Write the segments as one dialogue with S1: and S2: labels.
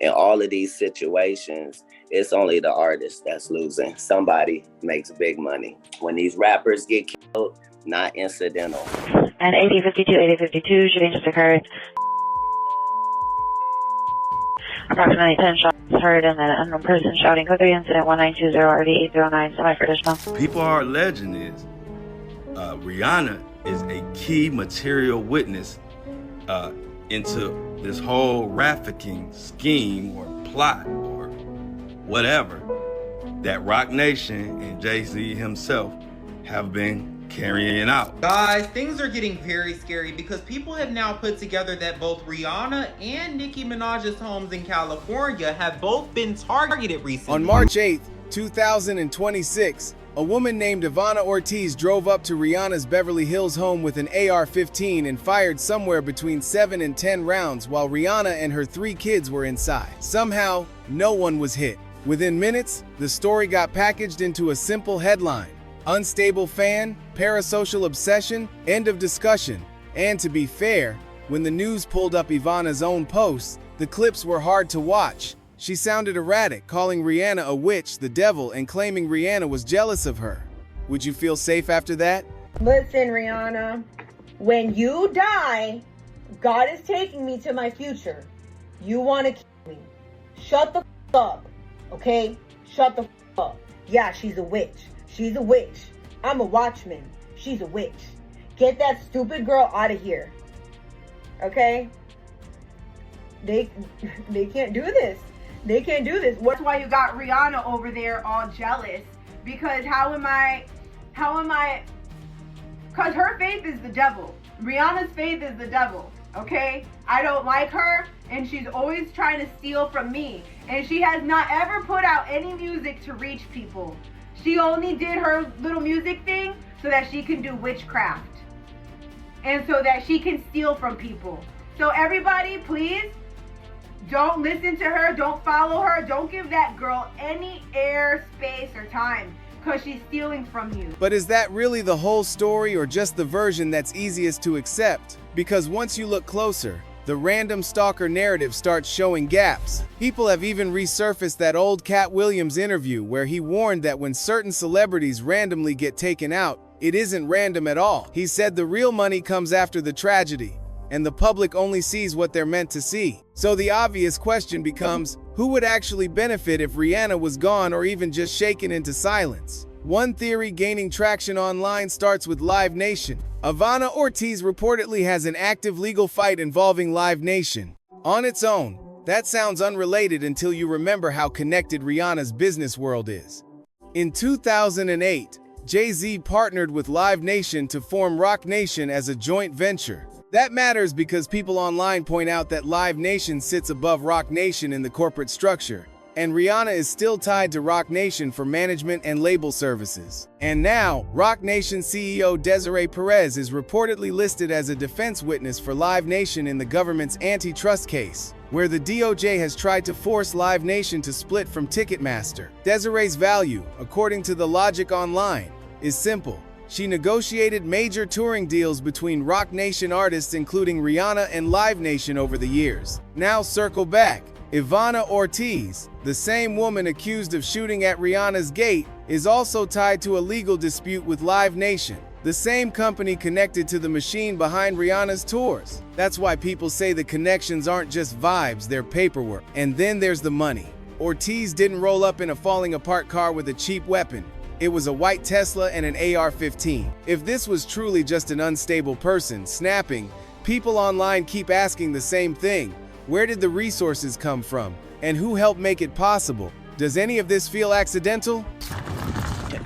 S1: In all of these situations, it's only the artist that's losing. Somebody makes big money. When these rappers get killed, not incidental.
S2: And 8052, shooting just occurred. Approximately 10 shots heard and an unknown person shouting code 3 incident 1920 RD 809 semi-traditional.
S3: People are alleging is Rihanna is a key material witness into this whole trafficking scheme or plot or whatever that Roc Nation and Jay-Z himself have been carrying out.
S4: Guys, things are getting very scary because people have now put together that both Rihanna and Nicki Minaj's homes in California have both been targeted recently.
S5: On March 8th, 2026, a woman named Ivana Ortiz drove up to Rihanna's Beverly Hills home with an AR-15 and fired somewhere between 7 and 10 rounds while Rihanna and her 3 kids were inside. Somehow, no one was hit. Within minutes, the story got packaged into a simple headline: unstable fan, parasocial obsession, end of discussion. And to be fair, when the news pulled up Ivana's own posts, the clips were hard to watch. She sounded erratic, calling Rihanna a witch, the devil, and claiming Rihanna was jealous of her. Would you feel safe after that?
S6: Listen, Rihanna, when you die, God is taking me to my future. You want to kill me. Shut the f*** up, okay? Shut the f*** up. Yeah, she's a witch. She's a witch. I'm a watchman. She's a witch. Get that stupid girl out of here. Okay? They can't do this. They can't do this.
S7: That's why you got Rihanna over there all jealous. Because how am I, because her faith is the devil. Rihanna's faith is the devil, okay? I don't like her, and she's always trying to steal from me. And she has not ever put out any music to reach people. She only did her little music thing so that she can do witchcraft. And so that she can steal from people. So everybody, please, don't listen to her, don't follow her, don't give that girl any air, space, or time, because she's stealing from you.
S5: But is that really the whole story or just the version that's easiest to accept? Because once you look closer, the random stalker narrative starts showing gaps. People have even resurfaced that old Katt Williams interview where he warned that when certain celebrities randomly get taken out, it isn't random at all. He said the real money comes after the tragedy, and the public only sees what they're meant to see. So the obvious question becomes, who would actually benefit if Rihanna was gone or even just shaken into silence? One theory gaining traction online starts with Live Nation. Ivana Ortiz reportedly has an active legal fight involving Live Nation. On its own, that sounds unrelated until you remember how connected Rihanna's business world is. In 2008, Jay-Z partnered with Live Nation to form Roc Nation as a joint venture. That matters because people online point out that Live Nation sits above Roc Nation in the corporate structure, and Rihanna is still tied to Roc Nation for management and label services. And now, Roc Nation CEO Desiree Perez is reportedly listed as a defense witness for Live Nation in the government's antitrust case, where the DOJ has tried to force Live Nation to split from Ticketmaster. Desiree's value, according to The Logic Online, is simple. She negotiated major touring deals between Roc Nation artists including Rihanna and Live Nation over the years. Now circle back. Ivana Ortiz, the same woman accused of shooting at Rihanna's gate, is also tied to a legal dispute with Live Nation, the same company connected to the machine behind Rihanna's tours. That's why people say the connections aren't just vibes, they're paperwork. And then there's the money. Ortiz didn't roll up in a falling apart car with a cheap weapon. It was a white Tesla and an AR-15. If this was truly just an unstable person snapping, people online keep asking the same thing. Where did the resources come from? And who helped make it possible? Does any of this feel accidental?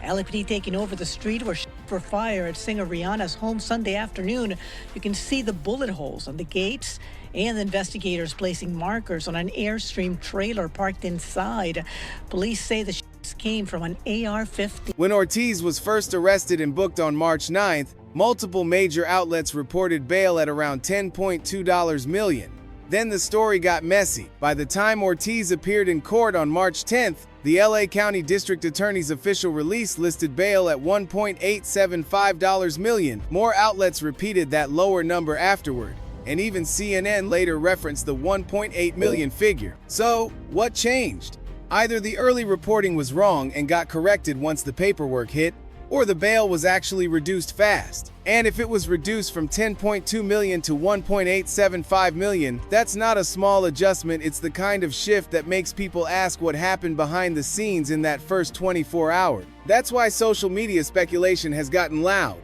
S8: LAPD taking over the street where for fire at singer Rihanna's home Sunday afternoon. You can see the bullet holes on the gates and investigators placing markers on an Airstream trailer parked inside. Police say the came from an AR-15.
S5: When Ortiz was first arrested and booked on March 9th, multiple major outlets reported bail at around $10.2 million. Then the story got messy. By the time Ortiz appeared in court on March 10th, the LA County District Attorney's official release listed bail at $1.875 million. More outlets repeated that lower number afterward. and even CNN later referenced the 1.8 million figure. So, what changed? Either the early reporting was wrong and got corrected once the paperwork hit, or the bail was actually reduced fast. And if it was reduced from 10.2 million to 1.875 million, that's not a small adjustment. It's the kind of shift that makes people ask what happened behind the scenes in that first 24 hours. That's why social media speculation has gotten loud.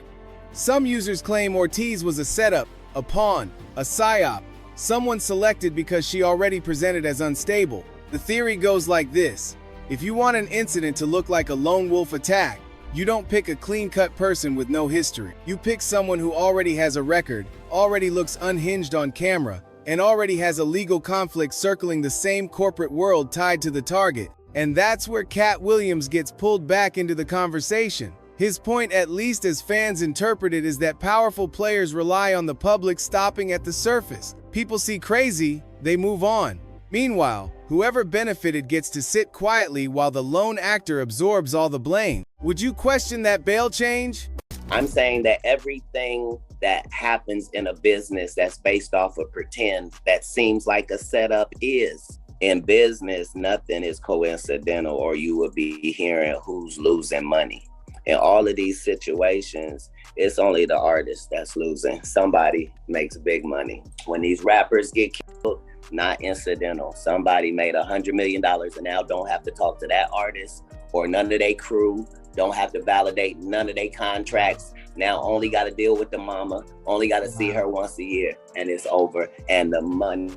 S5: Some users claim Ortiz was a setup, a pawn, a psyop, someone selected because she already presented as unstable. The theory goes like this: if you want an incident to look like a lone wolf attack, you don't pick a clean-cut person with no history. You pick someone who already has a record, already looks unhinged on camera, and already has a legal conflict circling the same corporate world tied to the target. And that's where Katt Williams gets pulled back into the conversation. His point, at least as fans interpret it, is that powerful players rely on the public stopping at the surface. People see crazy, they move on. Meanwhile, whoever benefited gets to sit quietly while the lone actor absorbs all the blame. Would you question that bail change?
S1: I'm saying that everything that happens in a business that's based off of pretend, that seems like a setup is. In business, nothing is coincidental, or you would be hearing who's losing money. In all of these situations, it's only the artist that's losing. Somebody makes big money. When these rappers get killed, not incidental. Somebody made $100 million and now don't have to talk to that artist or none of their crew, don't have to validate none of their contracts. Now only got to deal with the mama, only got to see her once a year, and it's over. And the money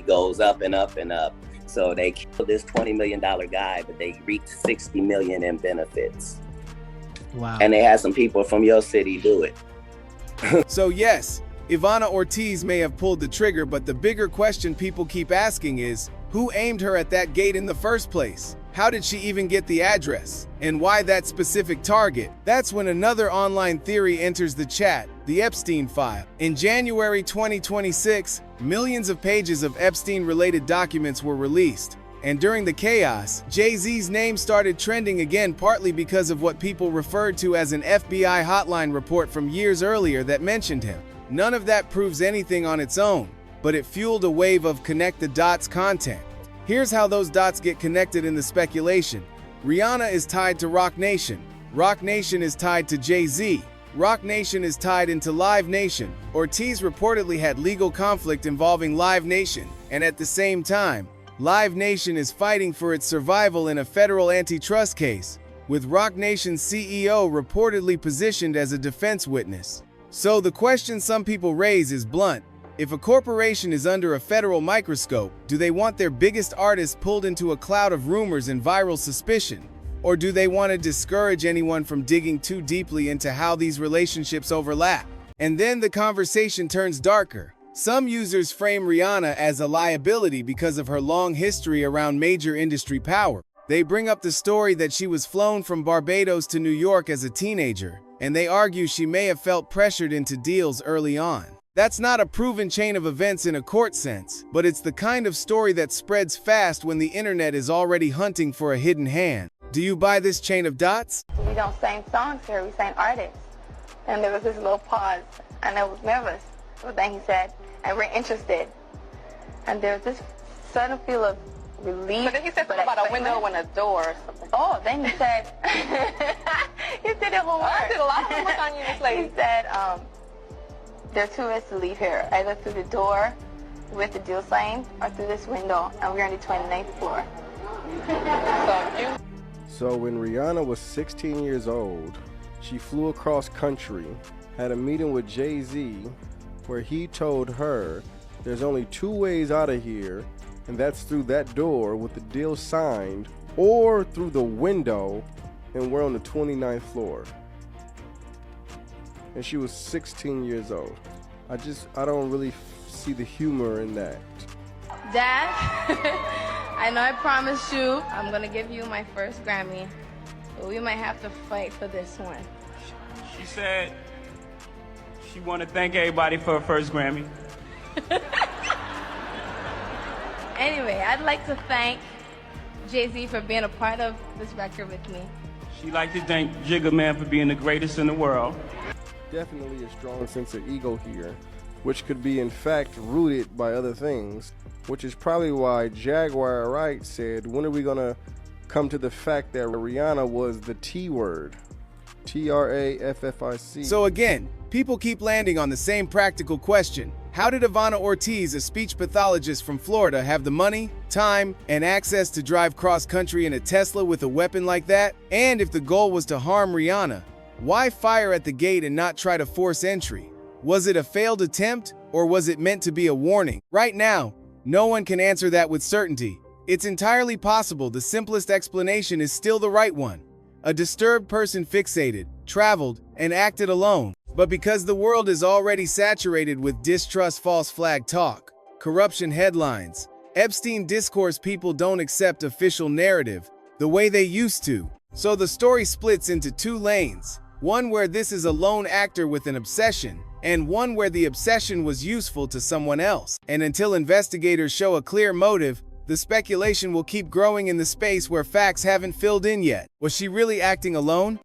S1: goes up and up and up. So they killed this $20 million guy, but they reaped $60 million in benefits.
S9: Wow.
S1: And they had some people from your city do it.
S5: So yes, Ivana Ortiz may have pulled the trigger, but the bigger question people keep asking is, who aimed her at that gate in the first place? How did she even get the address? And why that specific target? That's when another online theory enters the chat, the Epstein file. In January 2026, millions of pages of Epstein-related documents were released. And during the chaos, Jay-Z's name started trending again, partly because of what people referred to as an FBI hotline report from years earlier that mentioned him. None of that proves anything on its own, but it fueled a wave of connect the dots content. Here's how those dots get connected in the speculation. Rihanna is tied to Roc Nation. Roc Nation is tied to Jay-Z. Roc Nation is tied into Live Nation. Ortiz reportedly had legal conflict involving Live Nation, and at the same time, Live Nation is fighting for its survival in a federal antitrust case, with Roc Nation's CEO reportedly positioned as a defense witness. So the question some people raise is blunt. If a corporation is under a federal microscope, do they want their biggest artists pulled into a cloud of rumors and viral suspicion? Or do they want to discourage anyone from digging too deeply into how these relationships overlap? And then the conversation turns darker. Some users frame Rihanna as a liability because of her long history around major industry power. They bring up the story that she was flown from Barbados to New York as a teenager, and they argue she may have felt pressured into deals early on. That's not a proven chain of events in a court sense, but it's the kind of story that spreads fast when the internet is already hunting for a hidden hand. Do you buy this chain of dots?
S10: We don't sing songs here, we sing artists. And there was this little pause, and I was nervous. But then he said, and we're interested. And there was this sudden feel of relief. But then he said something about a window and a door or something. Oh, then he said, he said it one more. I did a lot of homework on you, Miss Lady. He said, there are two ways to leave here, either through the door with the deal signed or through this window, and we're on the 29th floor.
S11: So when Rihanna was 16 years old, she flew across country, had a meeting with Jay-Z, where he told her there's only two ways out of here, and that's through that door with the deal signed, or through the window, and we're on the 29th floor. And she was 16 years old. I don't really see the humor in that.
S10: Dad, I know I promised you I'm gonna give you my first Grammy, but we might have to fight for this one.
S12: She said she wanted to thank everybody for her first Grammy.
S10: Anyway, I'd like to thank Jay-Z for being a part of this record with me.
S12: She'd like to thank Jigga Man for being the greatest in the world.
S11: Definitely a strong sense of ego here. which could be in fact rooted by other things, which is probably why Jaguar Wright said, when are we gonna come to the fact that Rihanna was the T word? TRAFFIC.
S5: So again, people keep landing on the same practical question. How did Ivana Ortiz, a speech pathologist from Florida, have the money, time, and access to drive cross-country in a Tesla with a weapon like that? And if the goal was to harm Rihanna, why fire at the gate and not try to force entry? Was it a failed attempt, or was it meant to be a warning? Right now, no one can answer that with certainty. It's entirely possible the simplest explanation is still the right one. A disturbed person fixated, traveled, and acted alone. But because the world is already saturated with distrust, false flag talk, corruption headlines, Epstein discourse, people don't accept official narrative the way they used to. So the story splits into two lanes. One where this is a lone actor with an obsession, and one where the obsession was useful to someone else. And until investigators show a clear motive, the speculation will keep growing in the space where facts haven't filled in yet. Was she really acting alone?